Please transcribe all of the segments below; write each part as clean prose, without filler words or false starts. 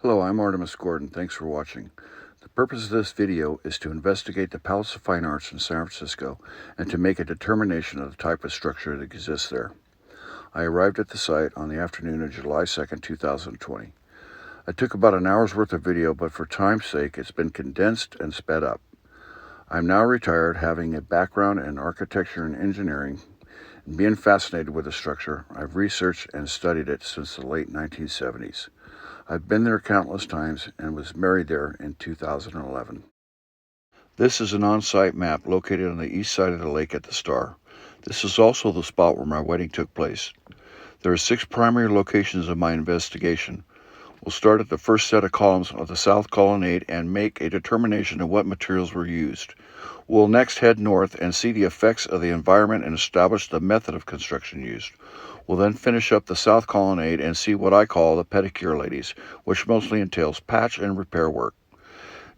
Hello, I'm Artemis Gordon. Thanks for watching. The purpose of this video is to investigate the Palace of Fine Arts in San Francisco and to make a determination of the type of structure that exists there. I arrived at the site on the afternoon of July 2nd, 2020. I took about an hour's worth of video, but for time's sake, it's been condensed and sped up. I'm now retired, having a background in architecture and engineering, and being fascinated with the structure. I've researched and studied it since the late 1970s. I've been there countless times and was married there in 2011. This is an on-site map located on the east side of the lake at the Star. This is also the spot where my wedding took place. There are 6 primary locations of my investigation. We'll start at the first set of columns of the South Colonnade and make a determination of what materials were used. We'll next head north and see the effects of the environment and establish the method of construction used. We'll then finish up the South Colonnade and see what I call the pedicure ladies, which mostly entails patch and repair work.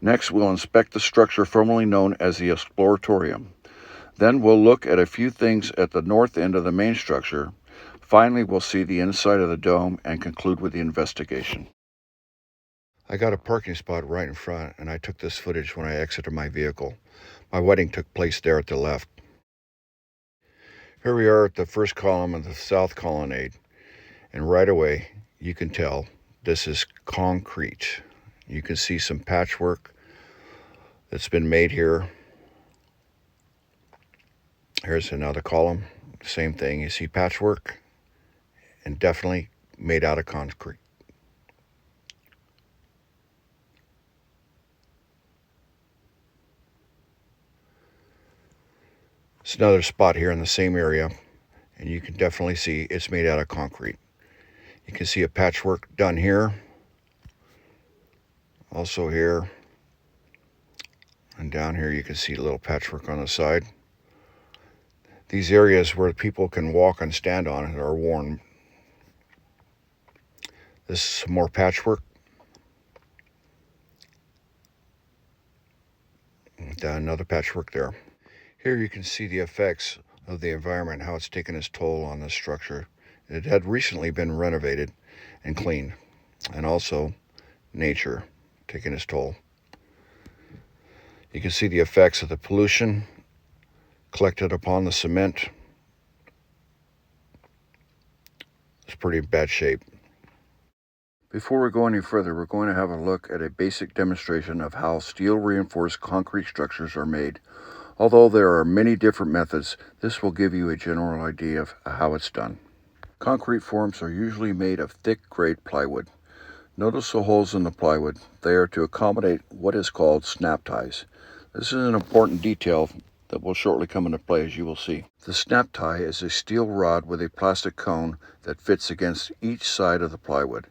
Next, we'll inspect the structure formerly known as the exploratorium. Then we'll look at a few things at the north end of the main structure. Finally, we'll see the inside of the dome and conclude with the investigation. I got a parking spot right in front, and I took this footage when I exited my vehicle. My wedding took place there at the left. Here we are at the first column of the South Colonnade, and right away you can tell this is concrete. You can see some patchwork that's been made here. Here's another column, same thing. You see patchwork, and definitely made out of concrete. It's another spot here in the same area, and you can definitely see it's made out of concrete. You can see a patchwork done here, also here, and down here you can see a little patchwork on the side. These areas where people can walk and stand on it are worn. This is some more patchwork. Another patchwork there. Here you can see the effects of the environment, how it's taken its toll on this structure. It had recently been renovated and cleaned, and also nature taking its toll. You can see the effects of the pollution collected upon the cement. It's pretty bad shape. Before we go any further, we're going to have a look at a basic demonstration of how steel reinforced concrete structures are made. Although there are many different methods, this will give you a general idea of how it's done. Concrete forms are usually made of thick grade plywood. Notice the holes in the plywood. They are to accommodate what is called snap ties. This is an important detail that will shortly come into play, as you will see. The snap tie is a steel rod with a plastic cone that fits against each side of the plywood.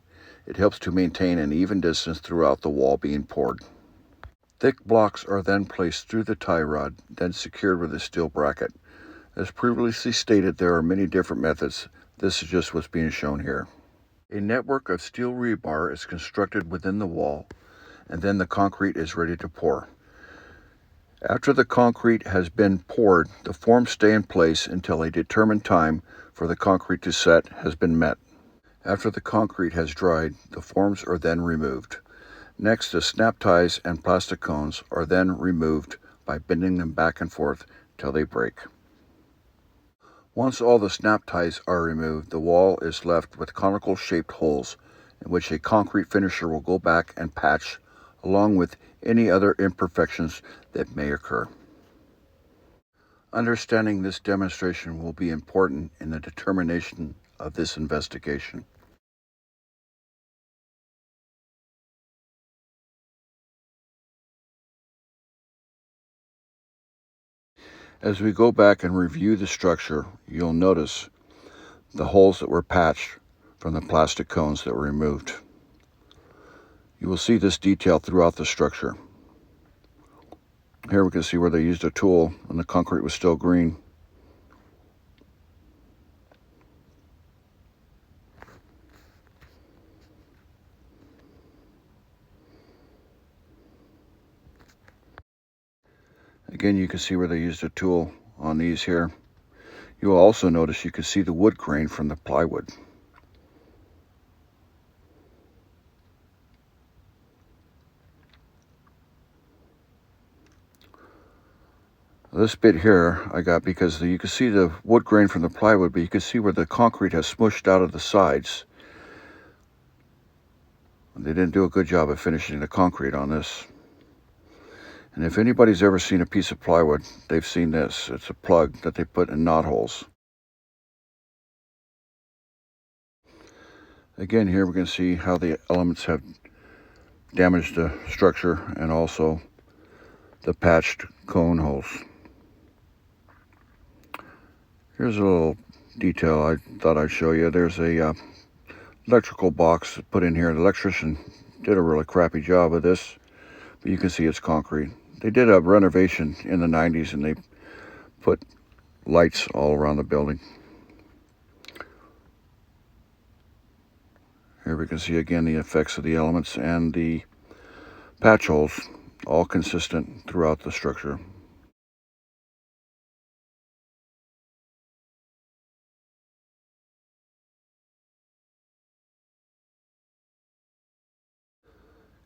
It helps to maintain an even distance throughout the wall being poured. Thick blocks are then placed through the tie rod, then secured with a steel bracket. As previously stated, there are many different methods. This is just what's being shown here. A network of steel rebar is constructed within the wall, and then the concrete is ready to pour. After the concrete has been poured, the forms stay in place until a determined time for the concrete to set has been met. After the concrete has dried, the forms are then removed. Next, the snap ties and plastic cones are then removed by bending them back and forth till they break. Once all the snap ties are removed, the wall is left with conical shaped holes in which a concrete finisher will go back and patch along with any other imperfections that may occur. Understanding this demonstration will be important in the determination of this investigation. As we go back and review the structure, you'll notice the holes that were patched from the plastic cones that were removed. You will see this detail throughout the structure. Here we can see where they used a tool and the concrete was still green. Again, you can see where they used a tool on these here. You will also notice you can see the wood grain from the plywood. This bit here I got because you can see the wood grain from the plywood, but you can see where the concrete has smushed out of the sides. They didn't do a good job of finishing the concrete on this. And if anybody's ever seen a piece of plywood, they've seen this. It's a plug that they put in knot holes. Again, here we can see how the elements have damaged the structure and also the patched cone holes. Here's a little detail I thought I'd show you. There's a electrical box put in here. The electrician did a really crappy job of this, but you can see it's concrete. They did a renovation in the 90s and they put lights all around the building. Here we can see again the effects of the elements and the patch holes, all consistent throughout the structure.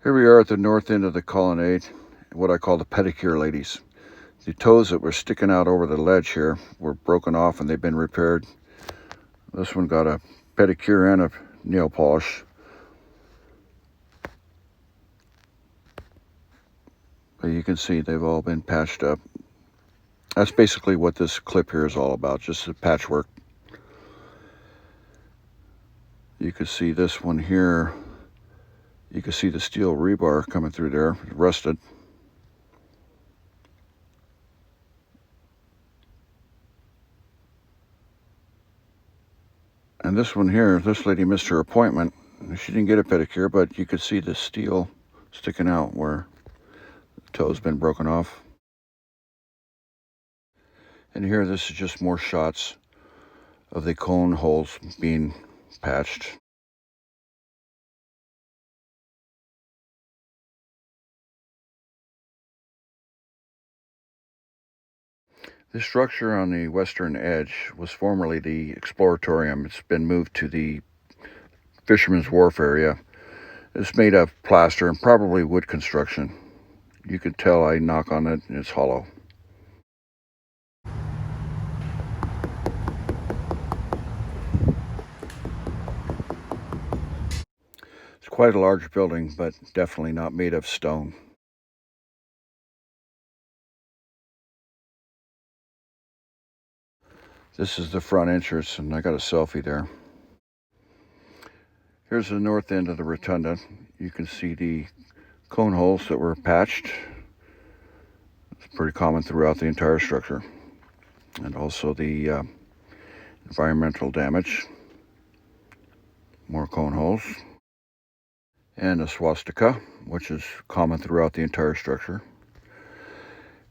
Here we are at the north end of the colonnade, what I call the pedicure ladies. The toes that were sticking out over the ledge here were broken off and they've been repaired. This one got a pedicure and a nail polish. But you can see they've all been patched up. That's basically what this clip here is all about, just the patchwork. You can see this one here. You can see the steel rebar coming through there, rusted. And this one here, this lady missed her appointment. She didn't get a pedicure, but you could see the steel sticking out where the toe's been broken off. And here, this is just more shots of the cone holes being patched. This structure on the western edge was formerly the exploratorium. It's been moved to the Fisherman's Wharf area. It's made of plaster and probably wood construction. You can tell I knock on it and it's hollow. It's quite a large building, but definitely not made of stone. This is the front entrance, and I got a selfie there. Here's the north end of the rotunda. You can see the cone holes that were patched. It's pretty common throughout the entire structure. And also the environmental damage. More cone holes. And a swastika, which is common throughout the entire structure.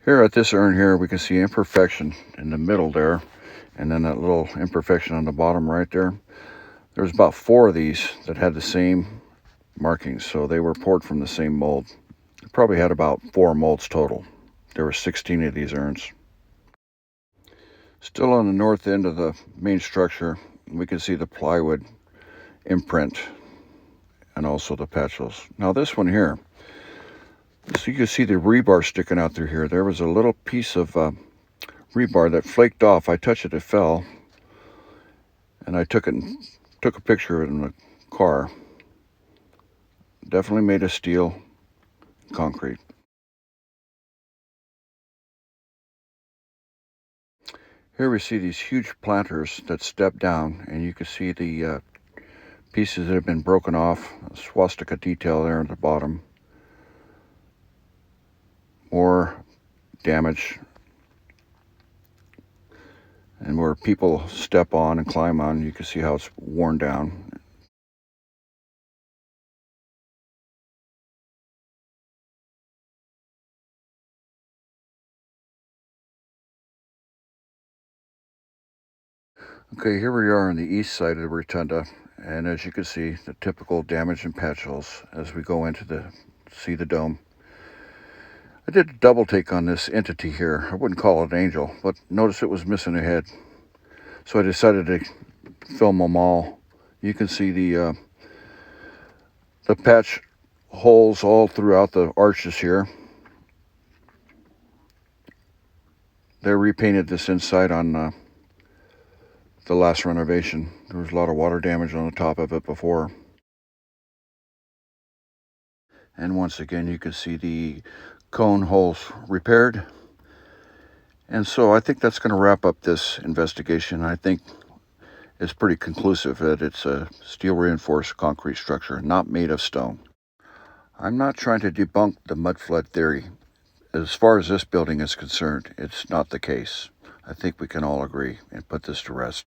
Here at this urn here, we can see imperfection in the middle there. And then that little imperfection on the bottom right there. There's about 4 of these that had the same markings, so they were poured from the same mold. It probably had about 4 molds total. There were 16 of these urns. Still on the north end of the main structure, we can see the plywood imprint and also the patch holes. Now this one here, so you can see the rebar sticking out through here. There was a little piece of rebar that flaked off. I touched it, it fell, and I took a picture of it in the car. Definitely made of steel, concrete. Here we see these huge planters that step down, and you can see the pieces that have been broken off. A swastika detail there at the bottom. More damage. And where people step on and climb on, you can see how it's worn down. Okay, here we are on the east side of the rotunda, and as you can see, the typical damage and patch holes as we go into see the dome. I did a double take on this entity here. I wouldn't call it an angel, but notice it was missing a head. So I decided to film them all. You can see the patch holes all throughout the arches here. They repainted this inside on the last renovation. There was a lot of water damage on the top of it before. And once again, you can see the cone holes repaired. And so I think that's going to wrap up this investigation. I think it's pretty conclusive that it's a steel reinforced concrete structure, not made of stone. I'm not trying to debunk the mud flood theory. As far as this building is concerned, it's not the case. I think we can all agree and put this to rest.